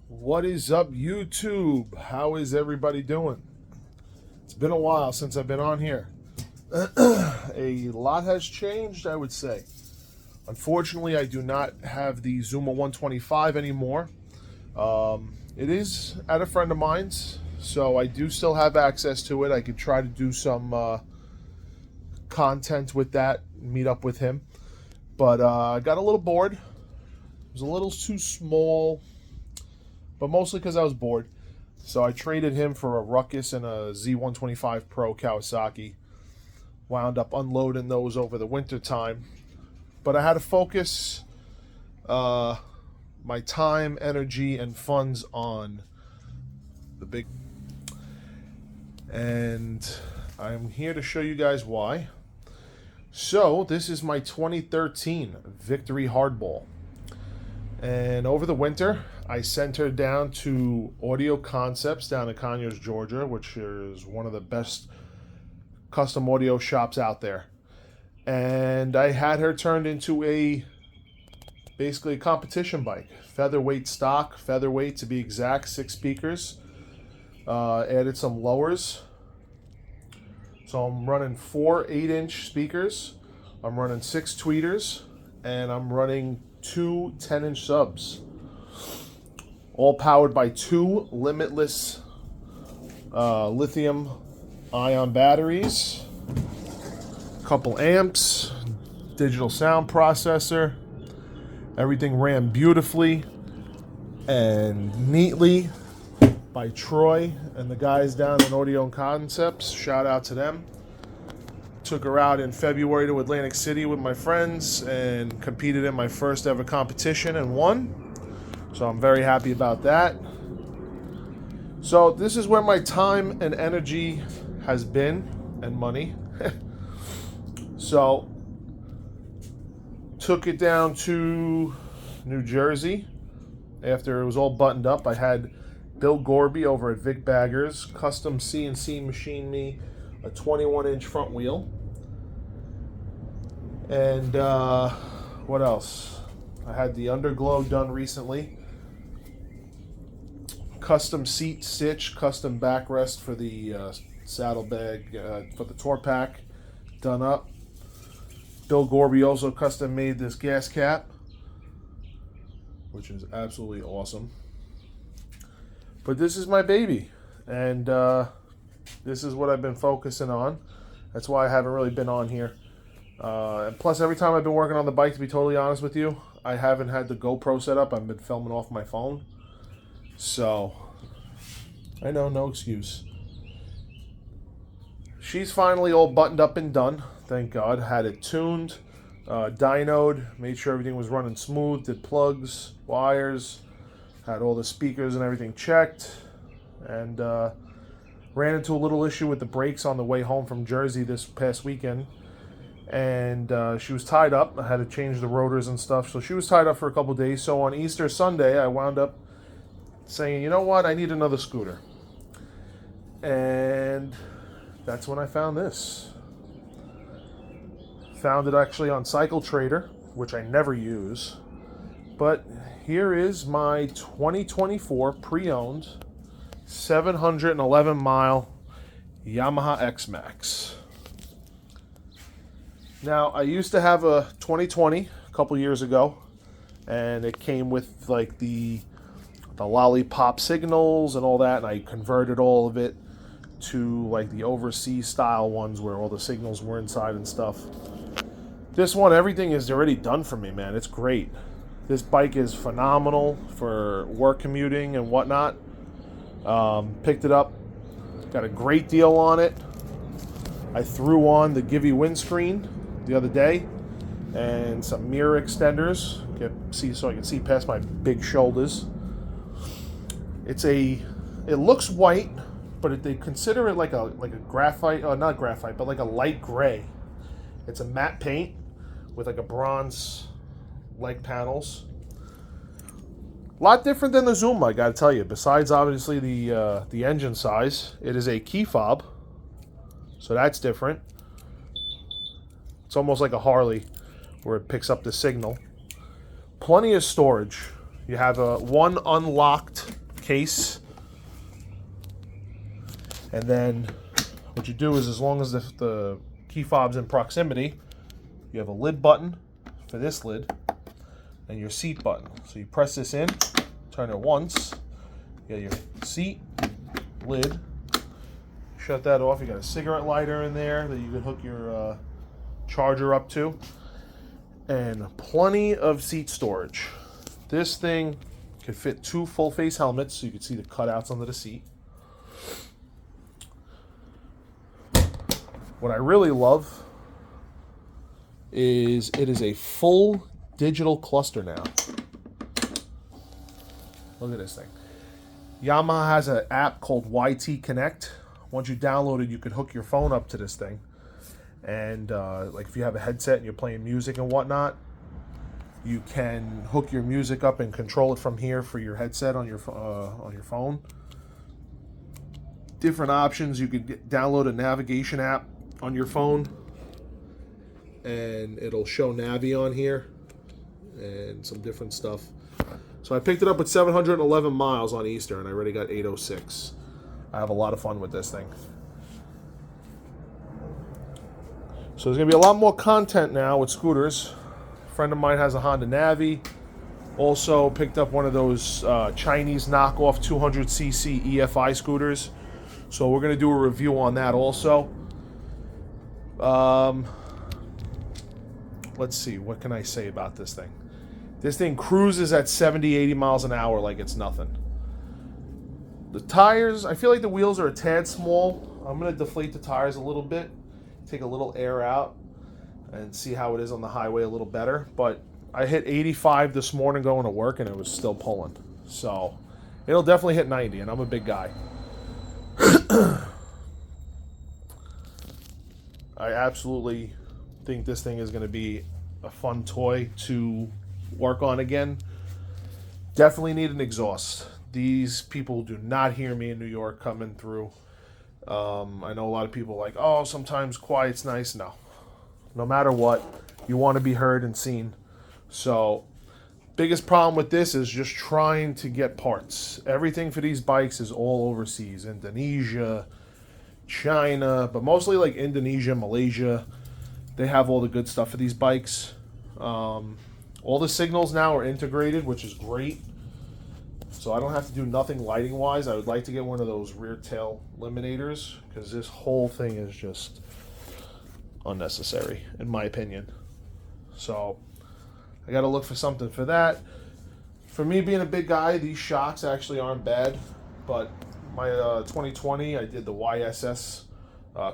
What is up, YouTube? How is everybody doing? It's been a while since I've been on here. A lot has changed, I would say. Unfortunately, I do not have the Zuma 125 anymore. It is at a friend of mine's, so I do still have access to it. I could try to do some content with that, meet up with him. But I got a little bored. It was a little too small, but mostly because I was bored. So I traded him for a Ruckus and a Z125 Pro Kawasaki. Wound up unloading those over the winter time. But I had to focus my time, energy, and funds on the big. And I'm here to show you guys why. So this is my 2013 Victory Hardball. And over the winter, I sent her down to Audio Concepts down in Conyers, Georgia, which is one of the best custom audio shops out there. And I had her turned into basically a competition bike. Featherweight stock, featherweight to be exact, 6 speakers. Added some lowers. So I'm running 4 8-inch speakers. I'm running 6 tweeters. And I'm running 2 10-inch subs. All powered by 2 limitless lithium ion batteries. Couple amps, digital sound processor. Everything ran beautifully and neatly by Troy and the guys down in Audio Concepts. Shout out to them. Took her out in February to Atlantic City with my friends and competed in my first ever competition and won. So I'm very happy about that. So this is where my time and energy has been, and money. So took it down to New Jersey after it was all buttoned up. I had Bill Gorby over at Vic Baggers custom CNC machine me a 21-inch front wheel. And what else? I had the underglow done recently. Custom seat stitch, custom backrest for the saddlebag for the tour pack done up. Bill Gorby also custom made this gas cap, which is absolutely awesome. But this is my baby, and this is what I've been focusing on. That's why I haven't really been on here. And plus, every time I've been working on the bike, to be totally honest with you, I haven't had the GoPro set up. I've been filming off my phone. So, I know, no excuse. She's finally all buttoned up and done. Thank God. Had it tuned, dynoed, made sure everything was running smooth, did plugs, wires, had all the speakers and everything checked, and ran into a little issue with the brakes on the way home from Jersey this past weekend. And she was tied up. I had to change the rotors and stuff. So she was tied up for a couple of days. So on Easter Sunday, I wound up saying, you know what, I need another scooter. And that's when I found this. Found it actually on Cycle Trader, which I never use. But here is my 2024 pre-owned 711-mile Yamaha X-Max. Now, I used to have a 2020 a couple years ago, and it came with like the lollipop signals and all that, and I converted all of it to like the overseas style ones where all the signals were inside and stuff. This one, everything is already done for me, man. It's great. This bike is phenomenal for work commuting and whatnot. Picked it up, got a great deal on it. I threw on the Givey windscreen the other day and some mirror extenders so I can see past my big shoulders. It looks white, but they consider it like a graphite, not graphite, but like a light gray. It's a matte paint with like a bronze leg panels. A lot different than the Zuma, I gotta tell you. Besides obviously the engine size, it is a key fob, so that's different. It's almost like a Harley where it picks up the signal. Plenty of storage. You have one unlocked case. And then what you do is, as long as the key fob's in proximity, you have a lid button for this lid and your seat button. So you press this in, turn it once, you got your seat, lid, shut that off. You got a cigarette lighter in there that you can hook your charger up to, and plenty of seat storage. This thing could fit 2 full face helmets, so you can see the cutouts under the seat. What I really love is it is a full digital cluster now. Look at this thing. Yamaha has an app called YT Connect. Once you download it, you could hook your phone up to this thing. And like if you have a headset and you're playing music and whatnot, you can hook your music up and control it from here for your headset on your phone. Different options. You could download a navigation app on your phone, and it'll show Navi on here and some different stuff. So I picked it up with 711 miles on Easter, and I already got 806. I have a lot of fun with this thing. So there's going to be a lot more content now with scooters. A friend of mine has a Honda Navi. Also picked up one of those Chinese knockoff 200cc EFI scooters. So we're going to do a review on that also. Let's see, what can I say about this thing? This thing cruises at 70, 80 miles an hour like it's nothing. The tires, I feel like the wheels are a tad small. I'm going to deflate the tires a little bit, take a little air out, and see how it is on the highway a little better. But I hit 85 this morning going to work, and it was still pulling. So it'll definitely hit 90, and I'm a big guy. I absolutely think this thing is going to be a fun toy to work on again. Definitely need an exhaust. These people do not hear me in New York coming through. I know a lot of people are like, oh, sometimes quiet's nice. No matter what, you want to be heard and seen. So biggest problem with this is just trying to get parts. Everything for these bikes is all overseas. Indonesia, China, but mostly like Indonesia, Malaysia. They have all the good stuff for these bikes. All the signals now are integrated, which is great. So I don't have to do nothing lighting wise. I would like to get one of those rear tail eliminators, because this whole thing is just unnecessary in my opinion. So I got to look for something for that. For me being a big guy, these shocks actually aren't bad, but my 2020 I did the YSS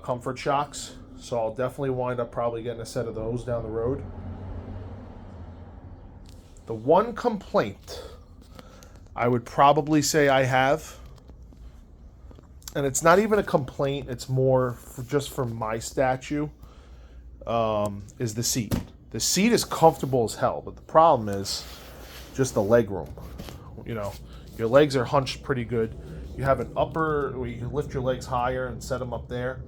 comfort shocks, so I'll definitely wind up probably getting a set of those down the road. The one complaint I would probably say I have, and it's not even a complaint, it's more just for my statue, is the seat. The seat is comfortable as hell, but the problem is just the leg room. You know, your legs are hunched pretty good. You have an upper where you can lift your legs higher and set them up there.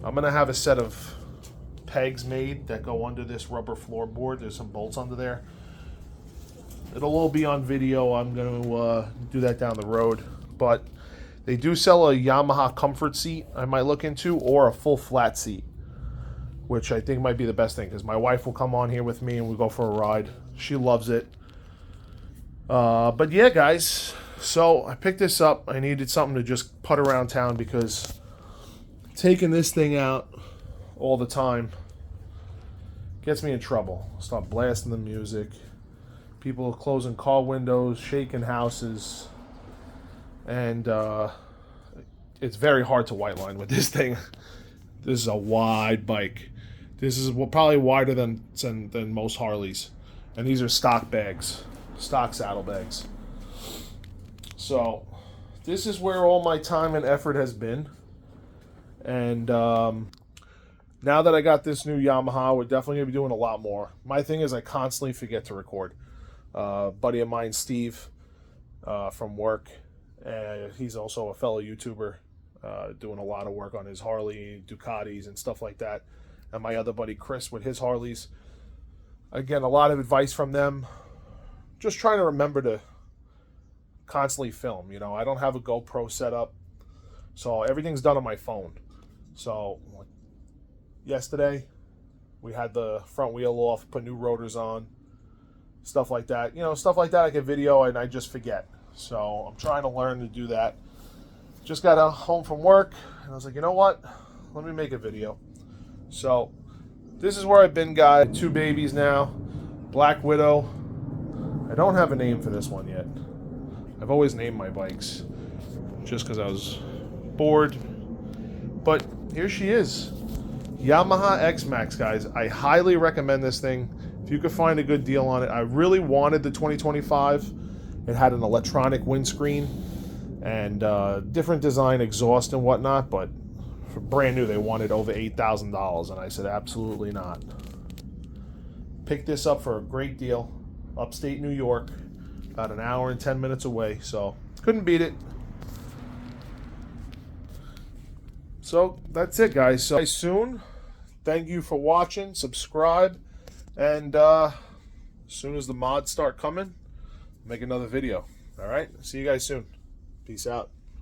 I'm going to have a set of pegs made that go under this rubber floorboard. There's some bolts under there. It'll all be on video. I'm going to do that down the road. But they do sell a Yamaha comfort seat I might look into, or a full flat seat, which I think might be the best thing, because my wife will come on here with me and we'll go for a ride. She loves it. But yeah, guys, so I picked this up. I needed something to just put around town, because taking this thing out all the time gets me in trouble. Start blasting the music. People are closing car windows, shaking houses, and it's very hard to white line with this thing. This is a wide bike. This is probably wider than most Harleys, and these are stock bags, stock saddlebags. So this is where all my time and effort has been, and now that I got this new Yamaha, we're definitely going to be doing a lot more. My thing is I constantly forget to record. Buddy of mine, Steve, from work, he's also a fellow YouTuber, doing a lot of work on his Harley, Ducatis, and stuff like that. And my other buddy, Chris, with his Harleys. Again, a lot of advice from them. Just trying to remember to constantly film. You know, I don't have a GoPro set up, so everything's done on my phone. So yesterday we had the front wheel off, put new rotors on, stuff like that. You know, stuff like that I can video and I just forget. So I'm trying to learn to do that. Just got home from work and I was like, you know what? Let me make a video. So this is where I've been, guys. 2 babies now. Black Widow. I don't have a name for this one yet. I've always named my bikes just because I was bored. But here she is. Yamaha X-Max, guys. I highly recommend this thing. If you could find a good deal on it. I really wanted the 2025. It had an electronic windscreen and different design exhaust and whatnot, but for brand new they wanted over $8,000, and I said absolutely not. Picked this up for a great deal, upstate New York, about an hour and 10 minutes away, so couldn't beat it. So that's it, guys. So soon. Thank you for watching. Subscribe, and as soon as the mods start coming, make another video. All right, see you guys soon. Peace out.